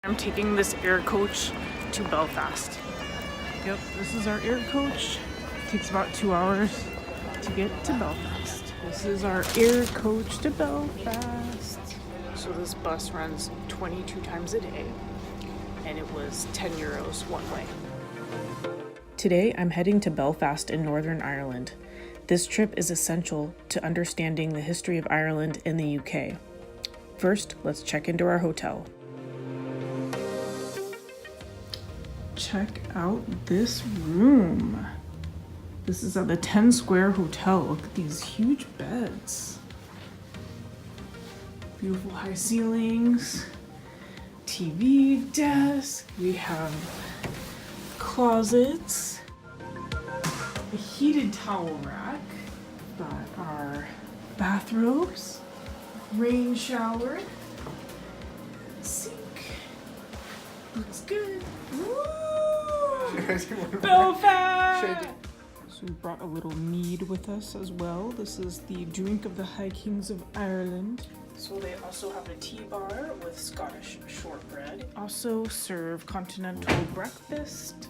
I'm taking this air coach to Belfast. Yep, this is our air coach. It takes about 2 hours to get to Belfast. This is our air coach to Belfast. So this bus runs 22 times a day, and it was 10 euros one way. Today, I'm heading to Belfast in Northern Ireland. This trip is essential to understanding the history of Ireland and the UK. First, let's check into our hotel. Check out this room. This is at the 10 Square Hotel. Look at these huge beds. Beautiful high ceilings. TV desk. We have closets. A heated towel rack. Got our bathrobes. Rain shower. Sink. Looks good. Woo! Belfast! So we brought a little mead with us as well. This is the drink of the High Kings of Ireland. So they also have a tea bar with Scottish shortbread. Also serve continental breakfast.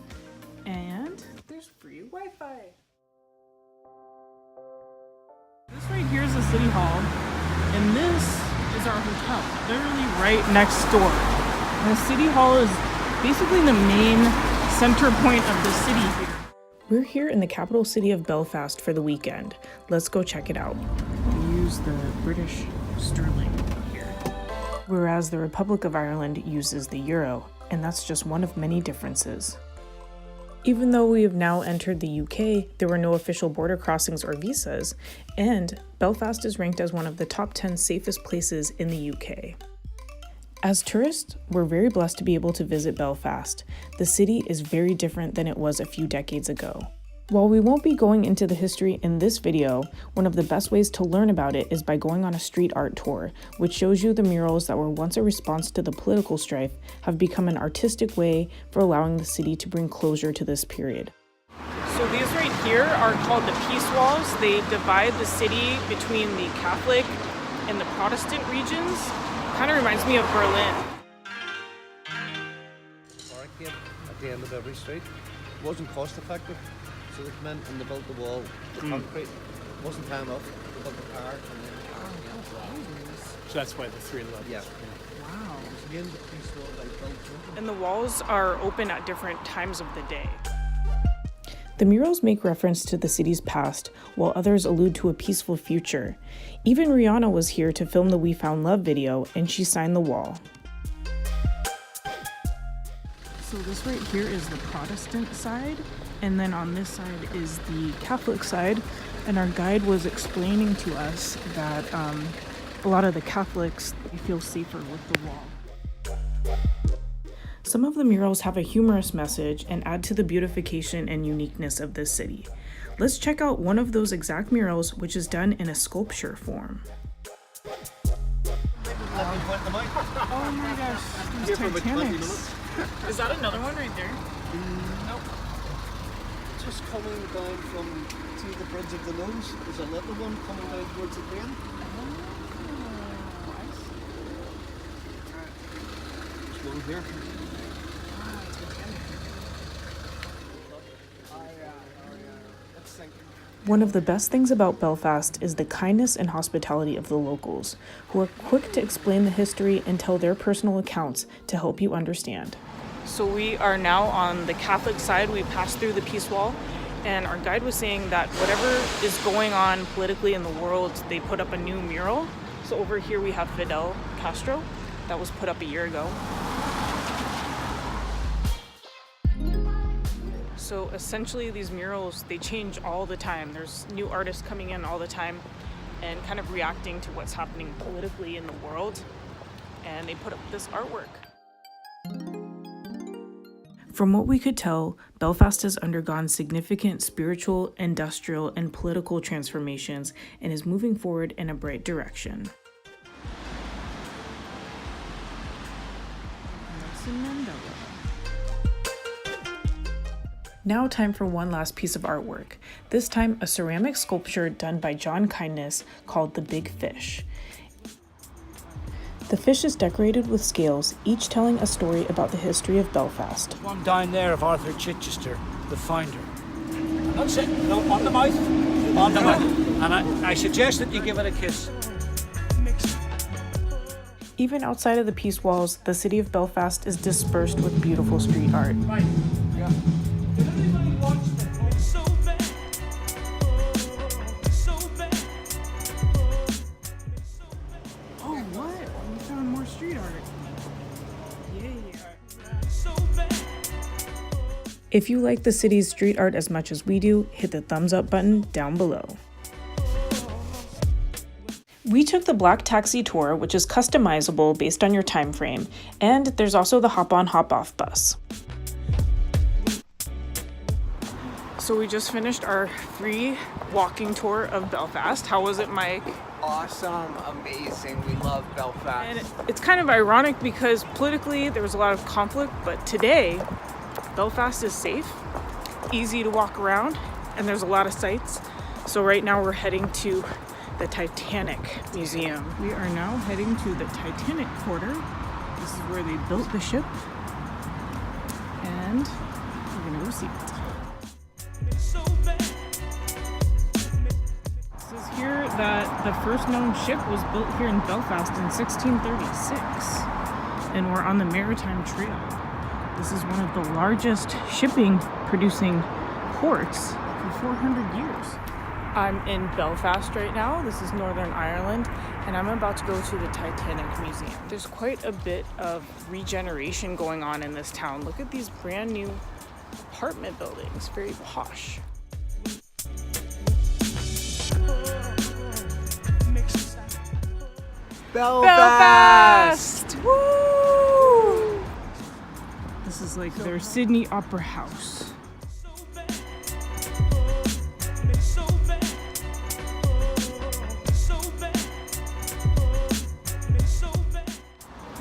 And there's free Wi-Fi. This right here is the City Hall. And this is our hotel. Literally right next door. And the City Hall is basically the main center point of the city here. We're here in the capital city of Belfast for the weekend. Let's go check it out. We use the British sterling here, whereas the Republic of Ireland uses the euro, and that's just one of many differences. Even though we have now entered the UK, there were no official border crossings or visas, and Belfast is ranked as one of the top 10 safest places in the UK. As tourists, we're very blessed to be able to visit Belfast. The city is very different than it was a few decades ago. While we won't be going into the history in this video, one of the best ways to learn about it is by going on a street art tour, which shows you the murals that were once a response to the political strife have become an artistic way for allowing the city to bring closure to this period. So these right here are called the peace walls. They divide the city between the Catholic and the Protestant regions. Kind of reminds me of Berlin. Barricade at the end of every street. It wasn't cost effective, so they came in and they built the wall. The concrete wasn't high enough. They built the car and then. So that's why the 3 levels. Yeah. Wow. So again, the piece wall they built. And the walls are open at different times of the day. The murals make reference to the city's past, while others allude to a peaceful future. Even Rihanna was here to film the We Found Love video, and she signed the wall. So this right here is the Protestant side, and then on this side is the Catholic side, and our guide was explaining to us that a lot of the Catholics feel safer with the wall. Some of the murals have a humorous message and add to the beautification and uniqueness of this city. Let's check out one of those exact murals, which is done in a sculpture form. Oh my gosh, there's Titanic. Is that another one right there? Nope. Just coming down from to the bridge of the nose. There's a little one coming down towards the drain. There's one here. One of the best things about Belfast is the kindness and hospitality of the locals, who are quick to explain the history and tell their personal accounts to help you understand. So we are now on the Catholic side. We passed through the Peace Wall, and our guide was saying that whatever is going on politically in the world, they put up a new mural. So over here we have Fidel Castro. That was put up a year ago. So essentially these murals, they change all the time. There's new artists coming in all the time and kind of reacting to what's happening politically in the world. And they put up this artwork. From what we could tell, Belfast has undergone significant spiritual, industrial, and political transformations and is moving forward in a bright direction. Now time for one last piece of artwork, this time a ceramic sculpture done by John Kindness called The Big Fish. The fish is decorated with scales, each telling a story about the history of Belfast. One down there of Arthur Chichester, the founder. That's it. No, on the mouth. On the mouth. And I suggest that you give it a kiss. Even outside of the peace walls, the city of Belfast is dispersed with beautiful street art. Right. Yeah. Did anybody watch that? Oh, what? We found more street art. Yay. If you like the city's street art as much as we do, hit the thumbs up button down below. We took the Black Taxi tour, which is customizable based on your time frame, and there's also the hop-on, hop-off bus. So we just finished our free walking tour of Belfast. How was it, Mike? Awesome, amazing. We love Belfast. And it's kind of ironic because politically there was a lot of conflict, but today Belfast is safe, easy to walk around, and there's a lot of sights. So right now we're heading to the Titanic Museum. We are now heading to the Titanic Quarter. This is where they built the ship, and we're gonna go see it. It says here that the first known ship was built here in Belfast in 1636, and we're on the Maritime Trail. This is one of the largest shipping producing ports for 400 years. I'm in Belfast right now. This is Northern Ireland, and I'm about to go to the Titanic Museum. There's quite a bit of regeneration going on in this town. Look at these brand new apartment buildings, very posh. Belfast! Woo! This is like their Sydney Opera House.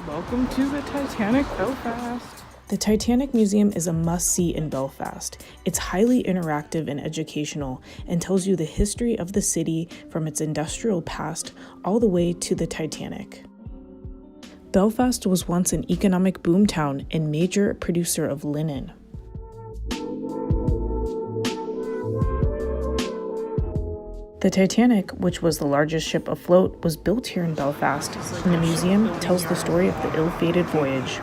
Welcome to the Titanic Belfast. The Titanic Museum is a must-see in Belfast. It's highly interactive and educational and tells you the history of the city from its industrial past all the way to the Titanic. Belfast was once an economic boomtown and major producer of linen. The Titanic, which was the largest ship afloat, was built here in Belfast, and the museum tells the story of the ill-fated voyage.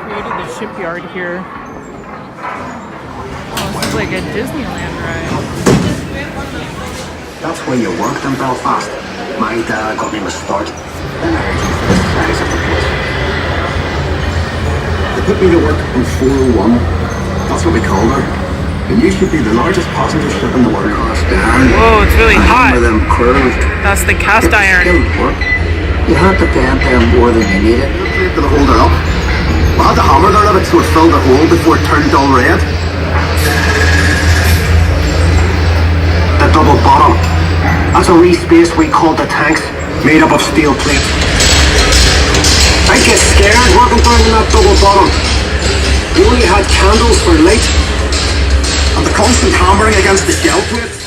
They created the shipyard here. Oh, this is like a Disneyland ride. That's where you worked in Belfast. My dad got me my start. Then I heard you for the size of the place. They put me to work in 401. That's what we called her. And you should be the largest passenger ship in the world. Whoa, it's really hot. Them curved. That's the cast iron. Work. You had to bend them more than you needed. To hold her up. We had to hammer the rivet so it filled the hole before it turned dull red. The double bottom. That's a wee space we called the tanks, made up of steel plate. I get scared working down in that double bottom. You only had candles for light, and the constant hammering against the shell plates.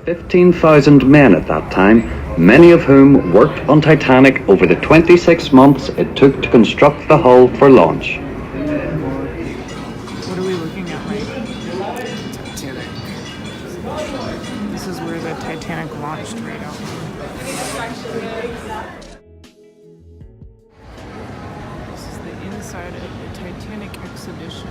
15,000 men at that time, many of whom worked on Titanic over the 26 months it took to construct the hull for launch. What are we looking at, Mike? Titanic. This is where the Titanic launched right out. This is the inside of the Titanic exhibition.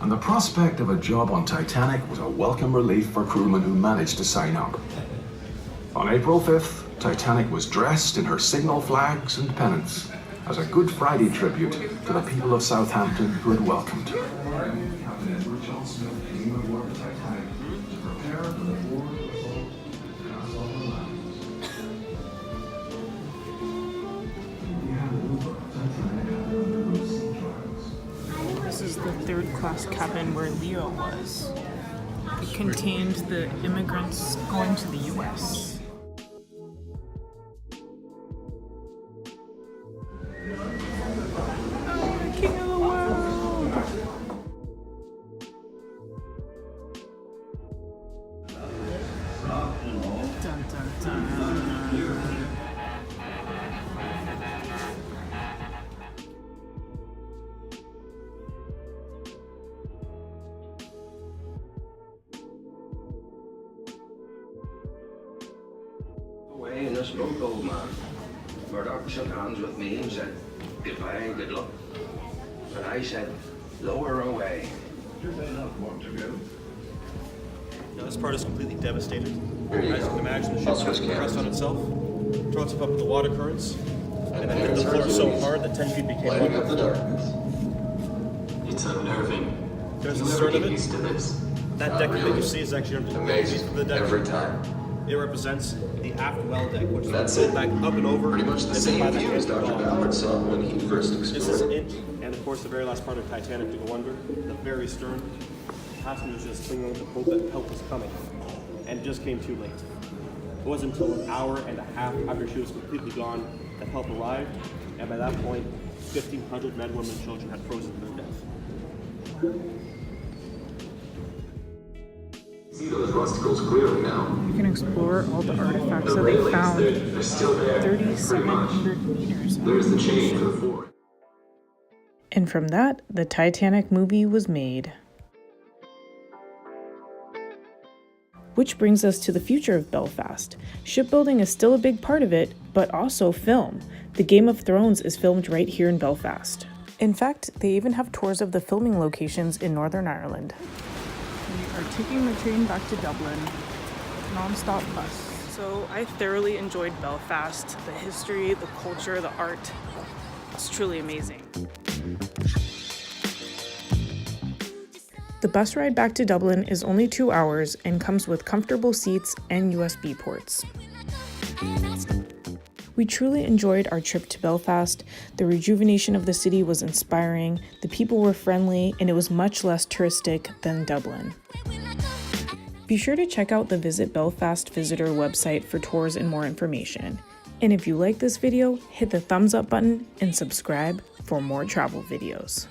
And the prospect of a job on Titanic was a welcome relief for crewmen who managed to sign up. On April 5th, Titanic was dressed in her signal flags and pennants as a Good Friday tribute to the people of Southampton who had welcomed her. This is the third-class cabin where Leo was. It contained the immigrants going to the U.S. this boat, old man. Murdoch shook hands with me and said, goodbye and good luck. But I said, lower away. Do they not want to go? Now, this part is completely devastated. As you can imagine, the ship pressed on itself, throw itself up with the water currents, and then hit the floor so hard that 10 feet became Lighting up the water. darkness. It's unnerving. There's You the never start of get it. used to this. That Not deck that really. you see is actually under Amazing. the deck. Every time. It represents the aft well deck, which That's is it. back up and over. Pretty much the and same by the view as hand Dr. wall. Ballard saw when he first This is explored. it, and of course the very last part of Titanic to go under, the very stern. Passengers just clinging to hope that help was coming, and it just came too late. It wasn't until an hour and a half after she was completely gone that help arrived, and by that point, 1,500 men, women, and children had frozen to their death. See those rusticles clearly now. You can explore all the artifacts The that they railings, found. they're still there. Pretty much. 3,700 meters. There's the chain for the fort. And from that, the Titanic movie was made. Which brings us to the future of Belfast. Shipbuilding is still a big part of it, but also film. The Game of Thrones is filmed right here in Belfast. In fact, they even have tours of the filming locations in Northern Ireland. We are taking the train back to Dublin, non-stop bus. So I thoroughly enjoyed Belfast. The history, the culture, the art. It's truly amazing. The bus ride back to Dublin is only 2 hours and comes with comfortable seats and USB ports. We truly enjoyed our trip to Belfast. The rejuvenation of the city was inspiring, the people were friendly, and it was much less touristic than Dublin. Be sure to check out the Visit Belfast visitor website for tours and more information. And if you like this video, hit the thumbs up button and subscribe for more travel videos.